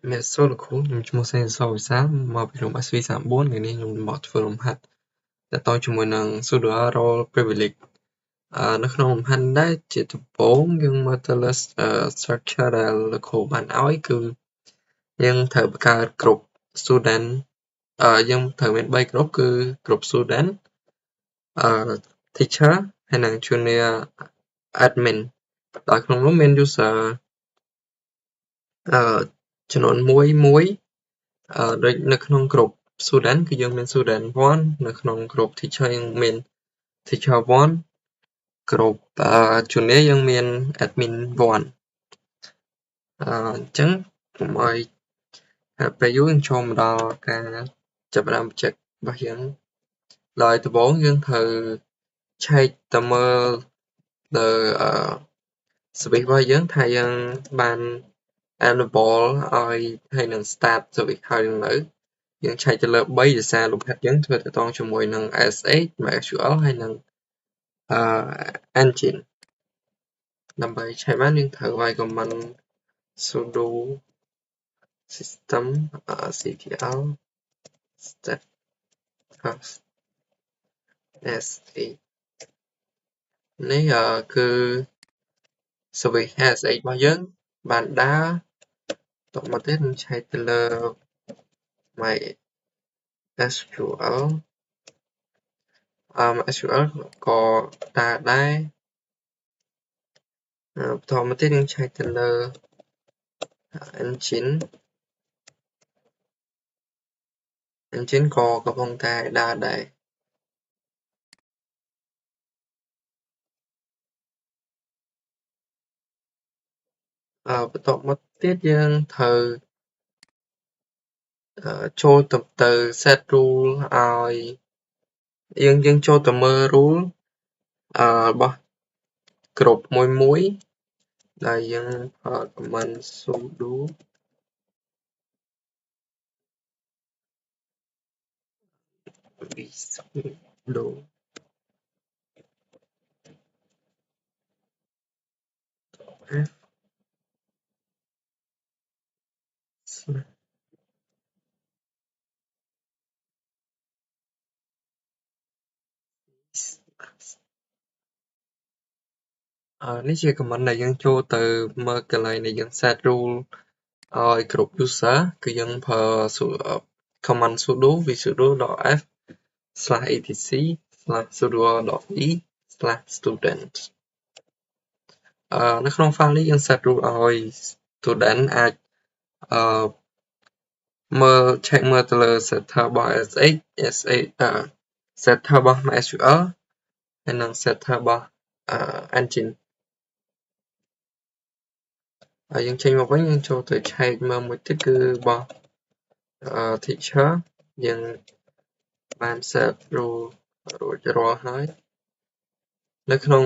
Mẹ số là khối nhưng chúng sẽ so sáng mà bị rộng SC 34 ngày nay nhưng bỏធ្វើលំហាត់តែតជាមួយនឹង pseudo privilege នៅក្នុងលំហាត់ដែរជាដំបូងយើងមើលទៅលើ structure ដែលលោកគ្រូបានឲ្យគឺយើងត្រូវបង្កើតក្រុម student យើងត្រូវមាន3ក្រុមគឺក្រុម student teacher ហើយនិង junior admin ដោយក្នុងនោះមាន user ចំនួនមួយដូចនៅក្នុងក្រុម student គឺយើងមាន student 1នៅក្នុងក្រុម teacher យើងមាន teacher 1ក្រុមjunior យើងមាន admin 1អញ្ចឹងកុំឲ្យពេលយូរយើងចូលមកដល់ការចាប់ផ្ដើម project របស់យើងដោយដំបូងយើងត្រូវឆែកទៅមើលលើ service របស់យើងថាយើងបាន enable ឲ្យហើយនឹង start service ហើយនឹងនៅយើងឆែកទៅលើ3ដោយសារលំហាត់យើងធ្វើទាក់ទងជាមួយនឹង SH MySQL ហើយនឹងengine ដើម្បីឆែកបានយើងត្រូវវាយ command sudo system ctl stat sh នេះគឺ service sh របស់យើងបានដើរតមកទៀតនឹងឆែកទៅលើ MySQL MySQL ក៏ដើរដែរបន្តមកទៀតនឹងឆែកទៅលើ engine ក៏កំពុងតែដើរដែរបន្តមកទៀតយើងត្រូវចូលទៅ set rule ឲ្យយើងចូលទៅមើល rule របស់គ្រប់មួយដែលយើងប្រើ command sudo vsudo fនេះជា command ដែលយើងចូលទៅមើលកន្លែងដែលយើង set rule ឲ្យគ្រប់ user គឺយើងប្រើ command sudo vsudo.f /etc/sudo.e/student នៅក្នុង file នេះយើង set rule ឲ្យ student អាចcheck មើលទៅលើ setter របស់ sh setter របស់ MySQL ហើយនិង setter របស់ engine ហើយយើងចេញមកវិញយើងចូលទៅឆែកមើលមួយទៀតគឺរបស់ teacher យើងបាន set rule រួចរាល់ហើយនៅក្នុង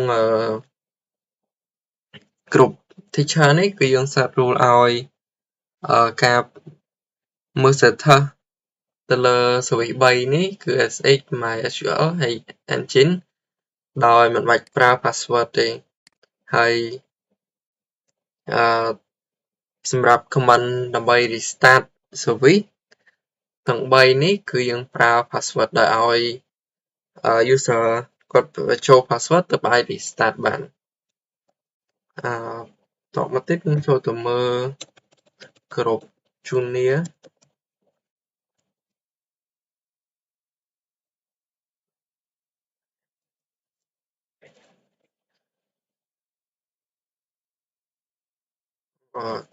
group teacher នេះគឺយើង set rule ឲ្យការមើល setter ទៅលើ service 3នេះគឺ sh MySQL ហើយ engine ដោយមិនបាច់ប្រើ password ទេហើយសម្រាប់ command ដើម្បី restart service ទាំង3នេះគឺយើងប្រើ password ដោយឲ្យ user គាត់ចូល password ទើបអាច restart បានតមកទៀតយើងចូលទៅមើលក្រុម junior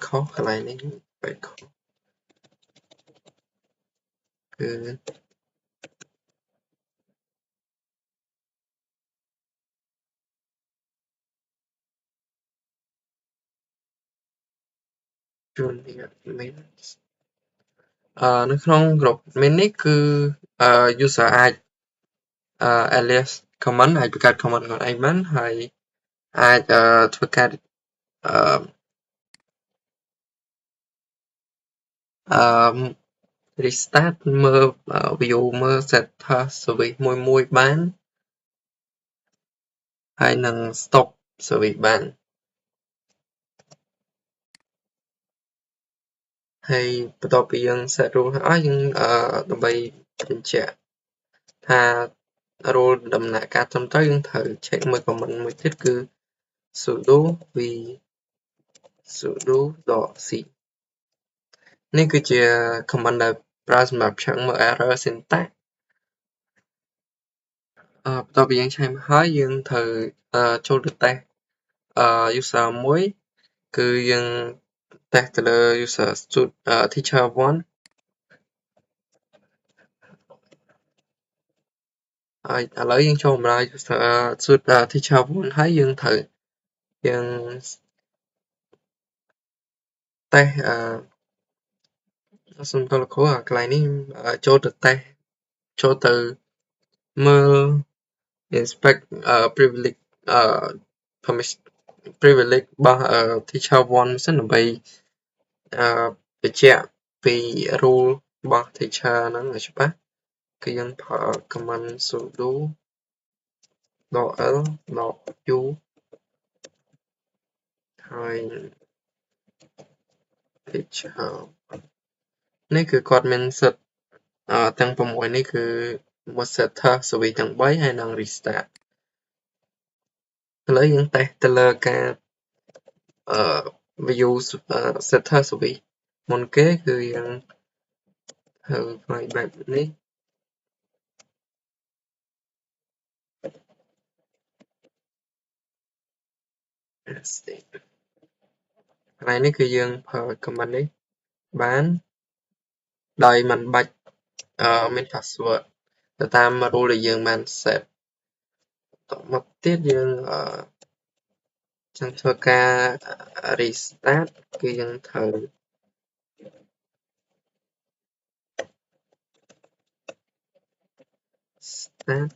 ខុសកន្លែងនេះបែបខុសគឺ junior admin នៅក្នុងក្រុម admin នេះគឺ user អាចalias command អាចបង្កើត command ខ្លួនឯងបានហើយអាចធ្វើការrestart មើល view មើល setter service មួយបានហើយនឹង stop service បាន ហើយបន្ទាប់ពីយើង set rule ហើយយើងដើម្បីបញ្ជាក់ថា rule ដំណាក់កាលត្រឹមត្រូវយើងត្រូវ check មើល comment មួយទៀតគឺ sudo v sudo.c នេះគឺជា comment ដែលប្រើសម្រាប់ check មើល error syntax បន្ទាប់ពីយើងឆេះមកហើយយើងត្រូវចូលទៅ test user មួយគឺយើង test ទៅលើ user teacher 1 ហើយឥឡូវយើងចូលបម្រើ user teacher 1 ហើយយើងត្រូវយើង test សុំទោសលោកគ្រូកន្លែងនេះចូលទៅ test ចូលទៅមើល inspect privilege permission privilege របស់ teacher 1 សិនដើម្បីបញ្ជាក់ពី rule របស់ teacher ហ្នឹងឲ្យច្បាស់គឺយើងប្រើ command sudo .l.u ហើយ teacher នេះគឺគាត់មានសិទ្ធទាំង6នេះគឺមួយ setter service ទាំង3ហើយនិង restart ឥឡូវយើង test ទៅលើការview setter service មុនគេគឺយើងធ្វើឲ្យបែបនេះកន្លែងនេះគឺយើងប្រើ command នេះបានដោយមិនបាច់មាន password ទៅតាម rule ដែលយើងបាន set បន្តមកទៀតយើងចង់ធ្វើការ restart គឺយើងត្រូវ start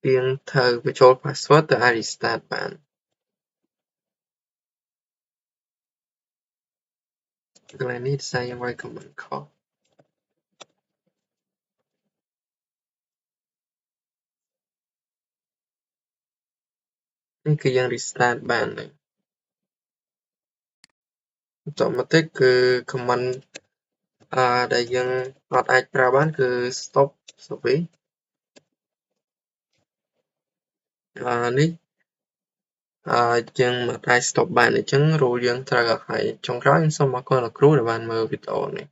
យើងត្រូវបញ្ចូល password ទៅ restart បានកន្លែងនេះដោយសារយើងវាយ command ខុសនេះគឺយើង restart បានហើយបន្តមកទៀតគឺ command ដែលយើងអត់អាចប្រើបានគឺ stop service នេះយើងមិនអាច stop បានអញ្ចឹង rule យើងត្រូវឲ្យចុងក្រោយខ្ញុំសូមអរគុណលោកគ្រូដែលបានមើលវីដេអូនេះ